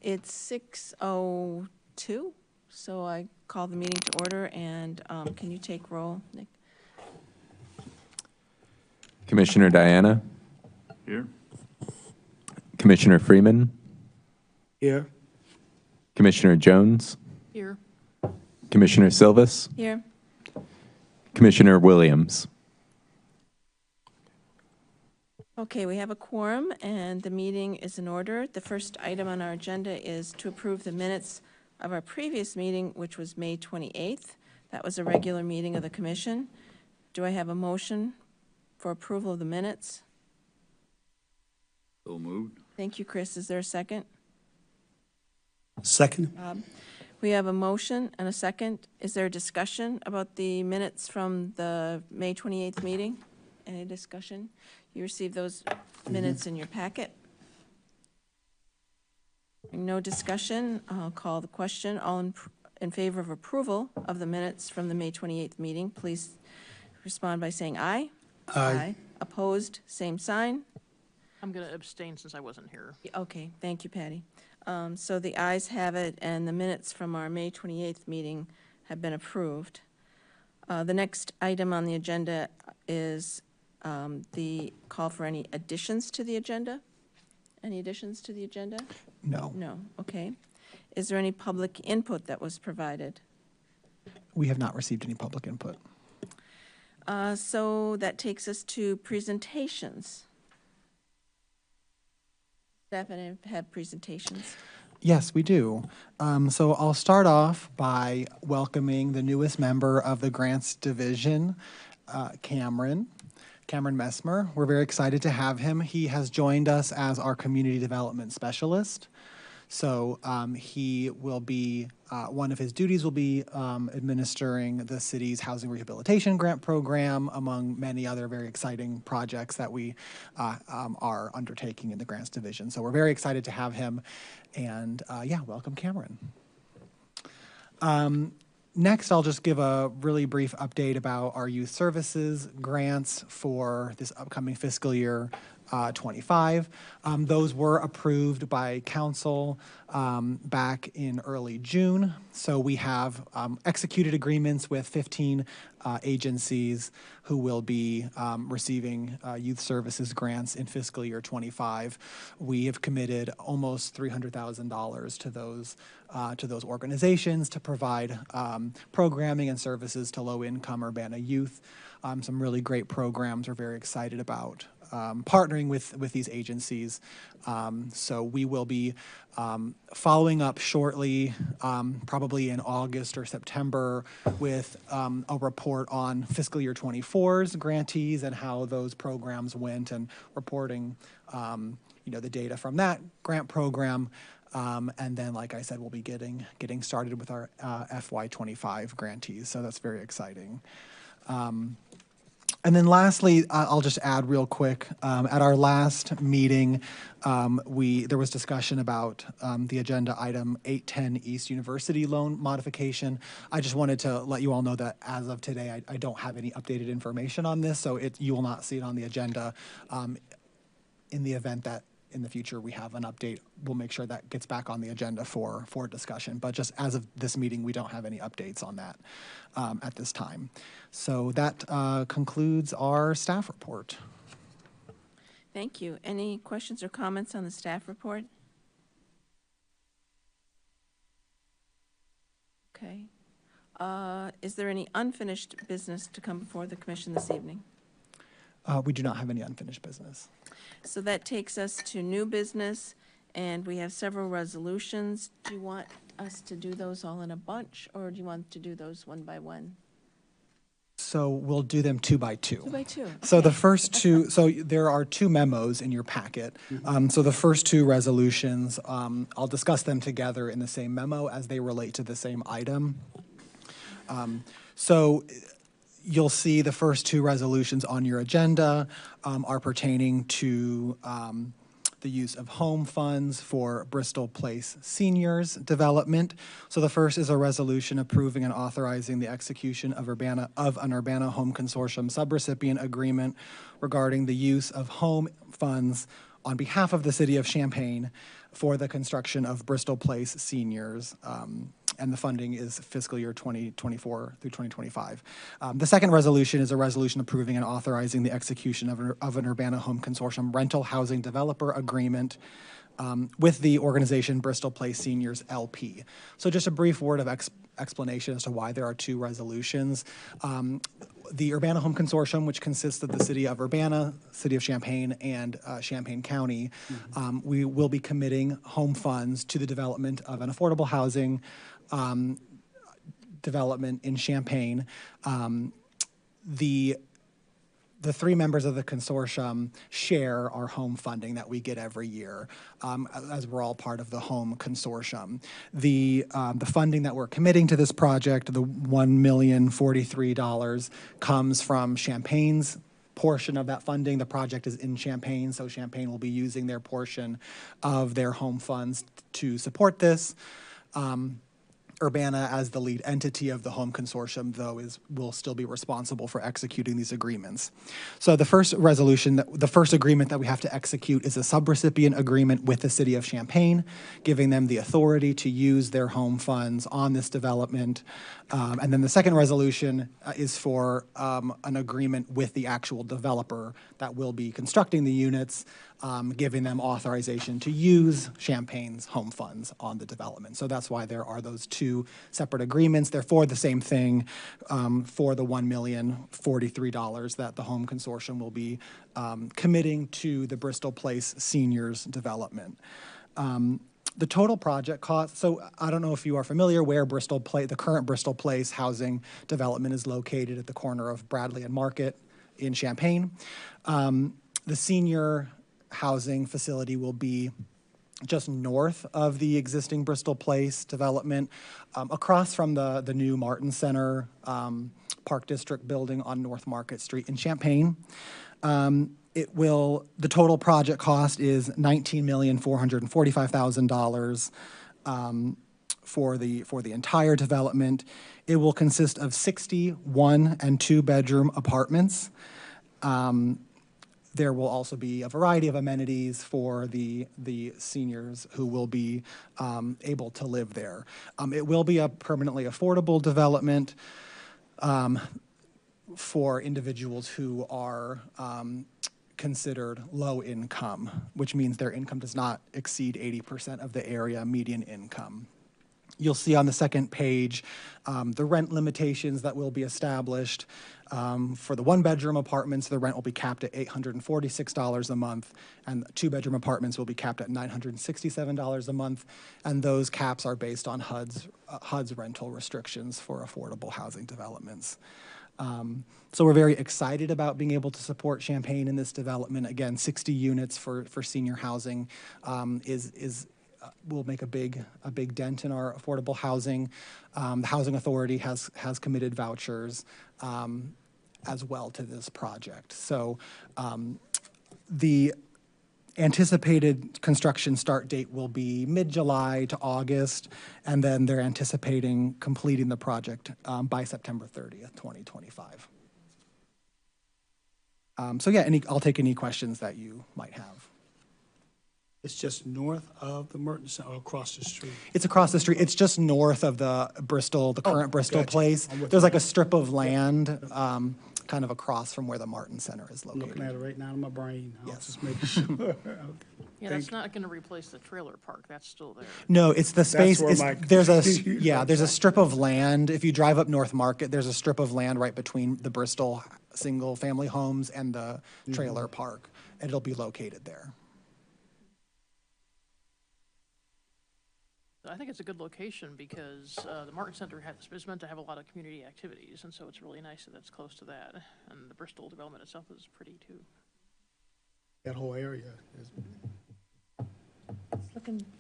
It's 6:02, so I call the meeting to order, and can you take roll, Nick? Commissioner Diana, Here. Commissioner Freeman, Here. Commissioner Jones, Here. Commissioner Silvas, Here. Commissioner Williams. Okay, we have a quorum, and the meeting is in order. The first item on our agenda is to approve the minutes of our previous meeting, which was May 28th. That was a regular meeting of the commission. Do I have a motion for approval of the minutes? So moved. Thank you, Chris. Is there a second? Second. We have a motion and a second. Is there a discussion about the minutes from the May 28th meeting? Any discussion? You received those minutes in your packet. No discussion. I'll call the question. All in favor of approval of the minutes from the May 28th meeting, please respond by saying aye. Aye. Opposed, same sign. I'm going to abstain since I wasn't here. Okay, thank you, Patty. So the ayes have it, and the minutes from our May 28th meeting have been approved. The next item on the agenda is the call for any additions to the agenda. Any additions to the agenda? No, No, okay. Is there any public input that was provided? we have not received any public input. So that takes us to presentations. Staff have presentations. Yes, we do. So I'll start off by welcoming the newest member of the Grants Division, Cameron Messmer. We're very excited to have him. He has joined us as our Community Development Specialist. So he will be, one of his duties will be administering the city's housing rehabilitation grant program, among many other very exciting projects that we are undertaking in the Grants Division. So we're very excited to have him. And yeah, welcome, Cameron. Next, I'll just give a really brief update about our youth services grants for this upcoming fiscal year 25. Those were approved by council back in early June. So we have executed agreements with 15 agencies who will be receiving youth services grants in fiscal year 25. We have committed almost $300,000 to those organizations to provide programming and services to low-income Urbana youth. Some really great programs we're very excited about partnering with these agencies. So we will be following up shortly, probably in August or September, with a report on fiscal year 24's grantees and how those programs went, and reporting the data from that grant program. And then, like I said, we'll be getting started with our FY25 grantees. So that's very exciting. And then lastly, I'll just add real quick, at our last meeting, there was discussion about the agenda item 810 East University loan modification. I just wanted to let you all know that as of today, I don't have any updated information on this, so you will not see it on the agenda. In the event that in the future we have an update, we'll make sure that gets back on the agenda for discussion. But just as of this meeting, we don't have any updates on that at this time. So that concludes our staff report. Thank you. Any questions or comments on the staff report? Okay. Is there any unfinished business to come before the commission this evening? We do not have any unfinished business. So that takes us to new business, and we have several resolutions. Do you want us to do those all in a bunch, or do you want to do those one by one? So we'll do them two by two. 2 by 2. So the first two, so there are two memos in your packet. So the first two resolutions, I'll discuss them together in the same memo as they relate to the same item. So you'll see the first two resolutions on your agenda are pertaining to the use of home funds for Bristol Place seniors development. So the first is a resolution approving and authorizing the execution of an Urbana Home Consortium subrecipient agreement regarding the use of home funds on behalf of the city of Champaign for the construction of Bristol Place Seniors. And the funding is fiscal year 2024 through 2025. The second resolution is a resolution approving and authorizing the execution of an Urbana Home Consortium rental housing developer agreement with the organization Bristol Place Seniors LP. So just a brief word of explanation as to why there are two resolutions. The Urbana Home Consortium, which consists of the city of Urbana, city of Champaign, and Champaign County, we will be committing home funds to the development of an affordable housing development in Champaign. The three members of the consortium share our home funding that we get every year, as we're all part of the home consortium. The funding that we're committing to this project, the $1,043,000, comes from Champaign's portion of that funding. The project is in Champaign, so Champaign will be using their portion of their home funds to support this. Urbana, as the lead entity of the home consortium, though, will still be responsible for executing these agreements. So the first agreement that we have to execute is a subrecipient agreement with the city of Champaign, giving them the authority to use their home funds on this development. And then the second resolution is for an agreement with the actual developer that will be constructing the units, giving them authorization to use Champaign's home funds on the development. So that's why there are those two separate agreements. They're for the same thing, for the $1,043,000 that the home consortium will be committing to the Bristol Place Seniors development. The total project cost, so I don't know if you are familiar where the current Bristol Place housing development is located at the corner of Bradley and Market in Champaign. The senior housing facility will be just north of the existing Bristol Place development, across from the new Martin Center Park District building on North Market Street in Champaign. The total project cost is $19,445,000 for the entire development. It will consist of 61 and 2-bedroom apartments. There will also be a variety of amenities for the seniors who will be able to live there. It will be a permanently affordable development for individuals who are considered low income, which means their income does not exceed 80% of the area median income. You'll see on the second page the rent limitations that will be established. For the 1-bedroom apartments, the rent will be capped at $846 a month, and 2-bedroom apartments will be capped at $967 a month, and those caps are based on HUD's rental restrictions for affordable housing developments. So we're very excited about being able to support Champaign in this development. Again, 60 units for senior housing will make a big dent in our affordable housing. The Housing Authority has committed vouchers as well to this project. So the anticipated construction start date will be mid-July to August, and then they're anticipating completing the project by September 30th, 2025. So yeah, I'll take any questions that you might have. It's just north of the Merton Center or across the street? It's across the street. It's just north of the current Bristol gotcha. Place. I'm with There's you. like a strip of land kind of across from where the Martin Center is I'm looking at located. it right now in my brain. I was Yes. just making sure. Yeah, that's not going to replace the trailer park. That's still there. No, it's the space, where there's a my- strip of land. If you drive up North Market, there's a strip of land right between the Bristol single-family homes and the trailer park, and it'll be located there. I think it's a good location because the Martin Center is meant to have a lot of community activities, and so it's really nice that it's close to that. And the Bristol development itself is pretty too. That whole area is.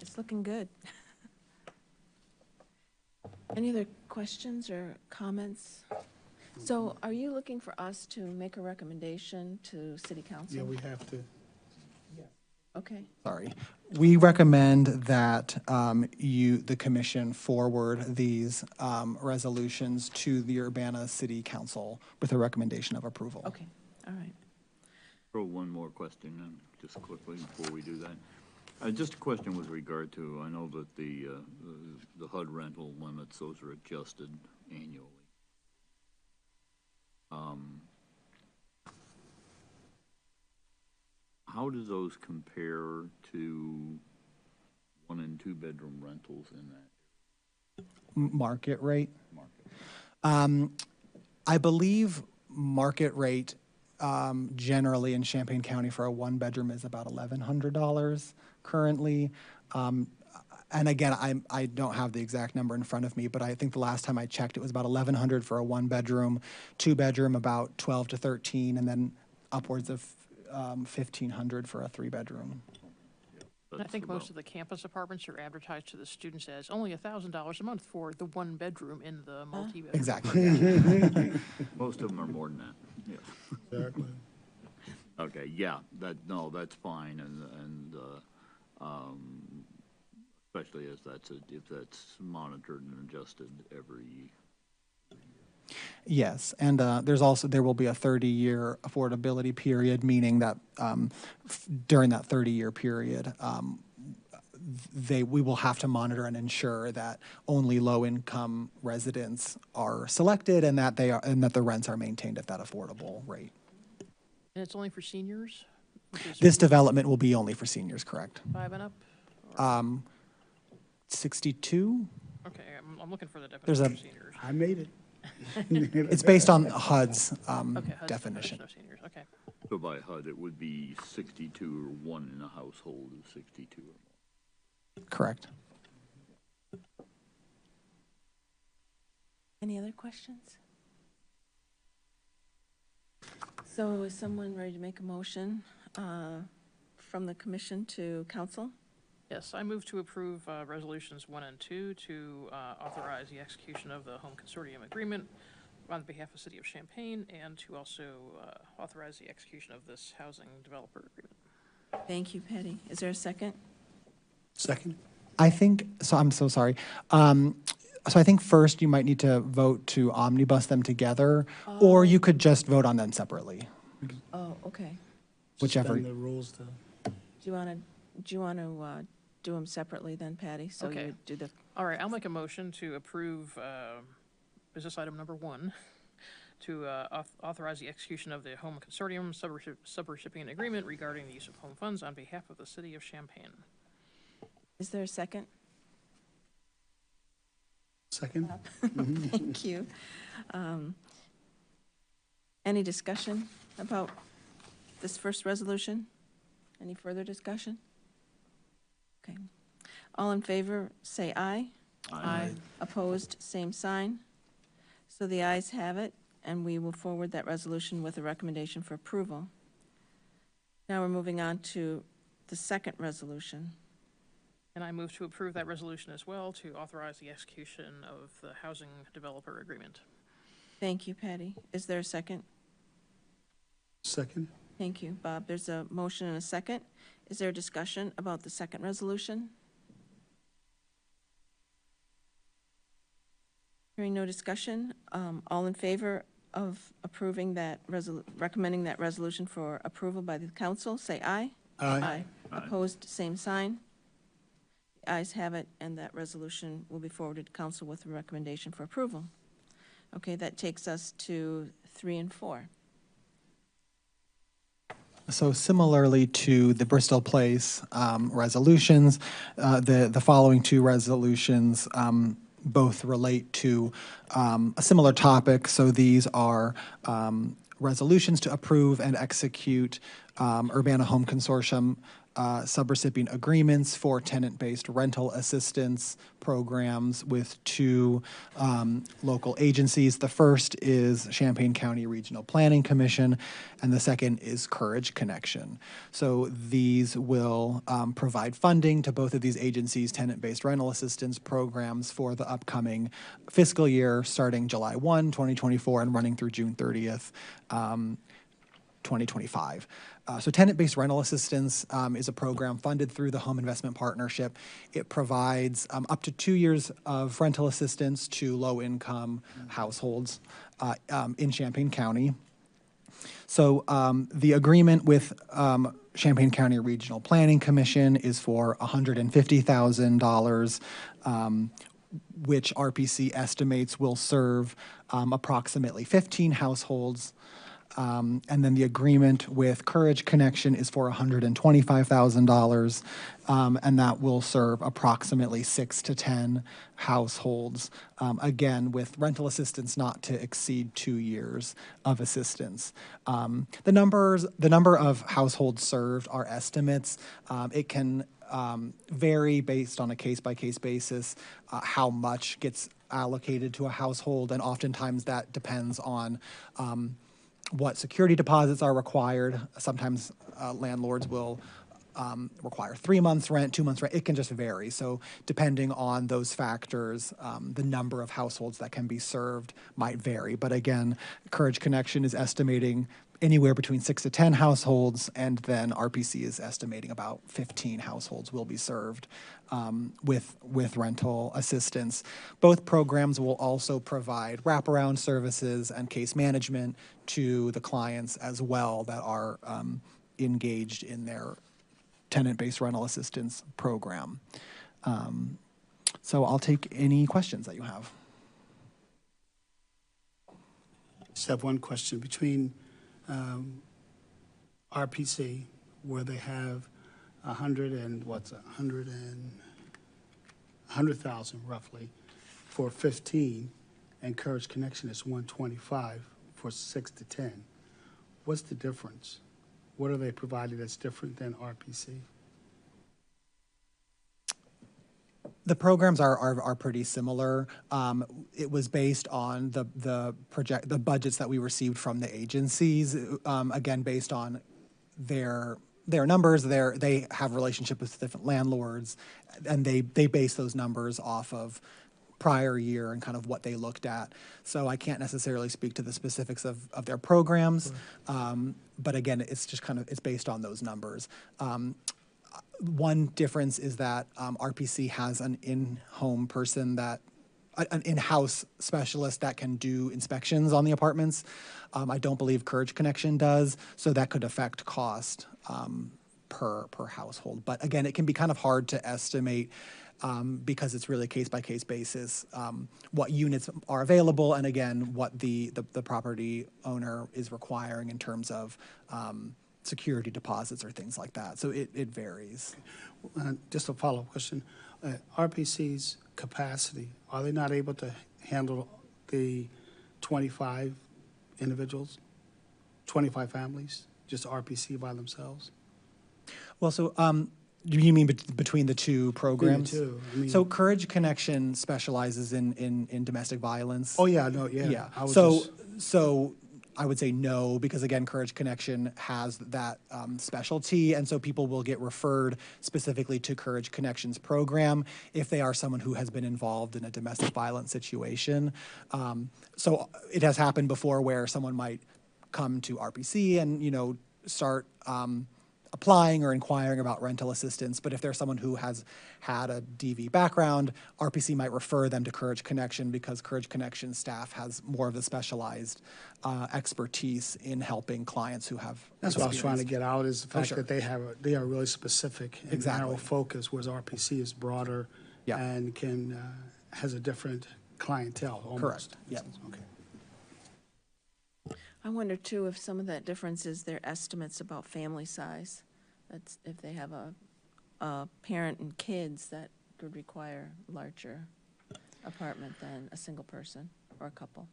It's looking good. Any other questions or comments? So are you looking for us to make a recommendation to City Council? Yeah, we have to. Okay. Sorry. We recommend that the commission forward these resolutions to the Urbana City Council with a recommendation of approval. Okay, all right. Throw one more question in, just quickly before we do that. Just a question with regard to, I know that the HUD rental limits, those are adjusted annually. How do those compare to 1 and 2 bedroom rentals in that Market rate. market? I believe market rate generally in Champaign County for a 1-bedroom is about $1,100 currently. And again, I don't have the exact number in front of me, but I think the last time I checked, it was about $1,100 for a 1-bedroom, 2-bedroom about 12 to 13, and then upwards of $1,500 for a 3-bedroom. And I think most of the campus apartments are advertised to the students as only $1,000 a month for the 1-bedroom in the multi-bedroom. Exactly. Yeah. Most of them are more than that, yeah. Exactly. Okay, yeah, that's fine, and especially if that's monitored and adjusted every. Yes, and there will be a 30-year affordability period, meaning that during that 30-year period, we will have to monitor and ensure that only low-income residents are selected and that the rents are maintained at that affordable rate. And it's only for seniors? Which is This development will be only for seniors, correct? 5 and up? Or- 62? Okay, I'm looking for the There's definition a- of seniors. I made it. It's based on HUD's Okay, HUD's definition. of seniors, okay. So by HUD, it would be 62 or 1 in a household is 62 or more. Correct. Any other questions? So is someone ready to make a motion from the commission to council? Yes, I move to approve resolutions 1 and 2 to authorize the execution of the home consortium agreement on behalf of the City of Champaign, and to also authorize the execution of this housing developer agreement. Thank you, Patty. Is there a second? Second? I'm so sorry. So I think first you might need to vote to omnibus them together, or you could just vote on them separately. Oh, okay. Whichever. Suspend the rules to. Do you want to do them separately then, Patty? So you Okay. would do the, All right, I'll make a motion to approve business item number 1, to authorize the execution of the home consortium subrecipient agreement regarding the use of home funds on behalf of the City of Champaign. is there a second? Second? Thank you. Any discussion about this first resolution? Any further discussion? Okay. All in favor, say aye. Aye. Opposed, same sign. So the ayes have it, and we will forward that resolution with a recommendation for approval. Now we're moving on to the second resolution. And I move to approve that resolution as well, to authorize the execution of the housing developer agreement. Thank you, Patty. Is there a second? Second? Thank you, Bob. There's a motion and a second. Is there a discussion about the second resolution? Hearing no discussion, all in favor of approving that recommending that resolution for approval by the council, say aye. Aye. Opposed, same sign. The ayes have it, and that resolution will be forwarded to council with a recommendation for approval. Okay, that takes us to 3 and 4. So similarly to the Bristol Place resolutions, the following two resolutions both relate to a similar topic. So these are resolutions to approve and execute Urbana Home Consortium subrecipient agreements for tenant-based rental assistance programs with two local agencies. The first is Champaign County Regional Planning Commission, and the second is Courage Connection. So these will provide funding to both of these agencies' tenant-based rental assistance programs for the upcoming fiscal year, starting July 1, 2024, and running through June 30th, 2025. So tenant-based rental assistance is a program funded through the Home Investment Partnership. It provides up to 2 years of rental assistance to low-income households in Champaign County. So the agreement with Champaign County Regional Planning Commission is for $150,000, which RPC estimates will serve approximately 15 households. And then the agreement with Courage Connection is for $125,000, and that will serve approximately 6 to 10 households. Again, with rental assistance not to exceed 2 years of assistance. The number of households served are estimates. It can vary based on a case-by-case basis how much gets allocated to a household, and oftentimes that depends on what security deposits are required. Sometimes landlords will require 3 months rent, 2 months rent. It can just vary. So depending on those factors, the number of households that can be served might vary. But again, Courage Connection is estimating anywhere between 6 to 10 households, and then RPC is estimating about 15 households will be served with rental assistance. Both programs will also provide wraparound services and case management to the clients as well that are engaged in their tenant-based rental assistance program. So I'll take any questions that you have. Just have one question. Between RPC, where they have 100,000 roughly for 15, and Courage Connection is 125 for 6 to 10. What's the difference? What are they providing that's different than RPC? The programs are pretty similar. It was based on the budgets that we received from the agencies. Again, based on their numbers, they have relationships with different landlords, and they base those numbers off of prior year and kind of what they looked at. So I can't necessarily speak to the specifics of their programs, but again, it's just it's based on those numbers. One difference is that RPC has an in-home person an in-house specialist that can do inspections on the apartments. I don't believe Courage Connection does, so that could affect cost per household. But again, it can be kind of hard to estimate because it's really case-by-case basis, what units are available, and again, what the property owner is requiring in terms of security deposits or things like that. So it varies. Just a follow-up question. RPC's capacity, are they not able to handle the 25 individuals, 25 families, just RPC by themselves? Well, so you mean between the two programs? Between the two. I mean, So Courage Connection specializes in domestic violence. oh, yeah, no, yeah. Yeah. I was So just- I would say no, because again, Courage Connection has that specialty, and so people will get referred specifically to Courage Connection's program if they are someone who has been involved in a domestic violence situation. So it has happened before where someone might come to RPC and start applying or inquiring about rental assistance. But if there's someone who has had a DV background, RPC might refer them to Courage Connection because Courage Connection staff has more of the specialized expertise in helping clients who have. That's what I was trying to get out, is the fact sure. that they are really specific and Exactly. narrow focus, whereas RPC is broader Yeah. and has a different clientele almost. Correct. Yeah. Okay. I wonder too if some of that difference is their estimates about family size. That's if they have a parent and kids, that would require a larger apartment than a single person or a couple.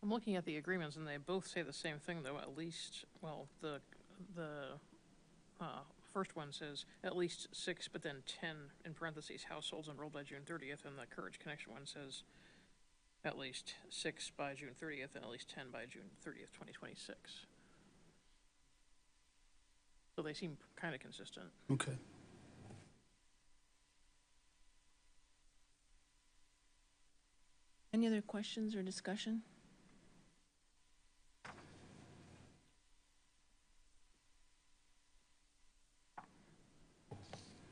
I'm looking at the agreements, and they both say the same thing, though, at least, well, the first one says at least 6, but then 10, in parentheses, households enrolled by June 30th, and the Courage Connection one says at least 6 by June 30th and at least 10 by June 30th, 2026. So they seem kind of consistent. Okay. Any other questions or discussion?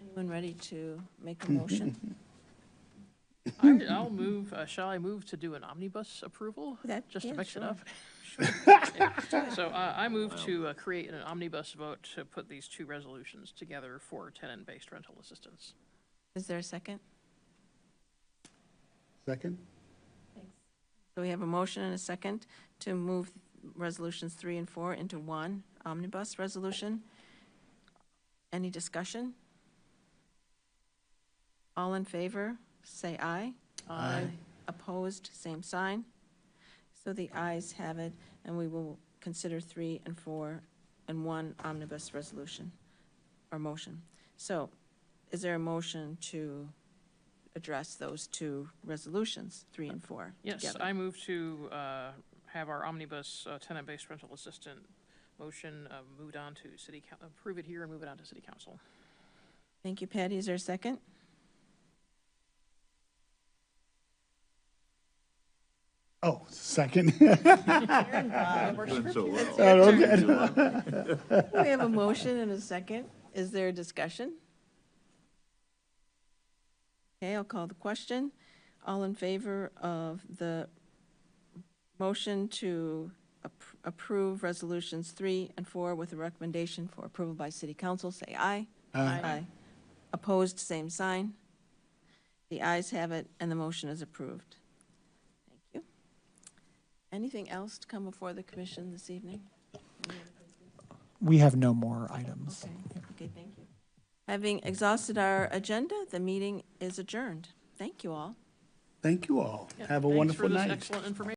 Anyone ready to make a motion? I'll move, shall I move to do an omnibus approval? That- Just yeah, to mix it sure. up? So I move to create an omnibus vote to put these two resolutions together for tenant-based rental assistance. Is there a second? Second? So we have a motion and a second to move resolutions 3 and 4 into one omnibus resolution. Any discussion? All in favor, say aye. Aye. Opposed, same sign. So the ayes have it, and we will consider 3 and 4 in one omnibus resolution or motion. So is there a motion to address those two resolutions, 3 and 4, Yes, together? I move to have our omnibus tenant-based rental assistant motion moved on to approve it here and move it on to city council. Thank you, Patty. Is there a second? Oh, second. Doing so well. We have a motion and a second. Is there a discussion? Okay, I'll call the question. All in favor of the motion to approve resolutions 3 and 4 with a recommendation for approval by city council, say aye. Aye. Opposed, same sign. The ayes have it, and the motion is approved. Thank you. Anything else to come before the commission this evening? We have no more items. Okay, thank you. Having exhausted our agenda, the meeting is adjourned. Thank you all. Thank you all. Yeah, Have a thanks wonderful for this night. excellent information.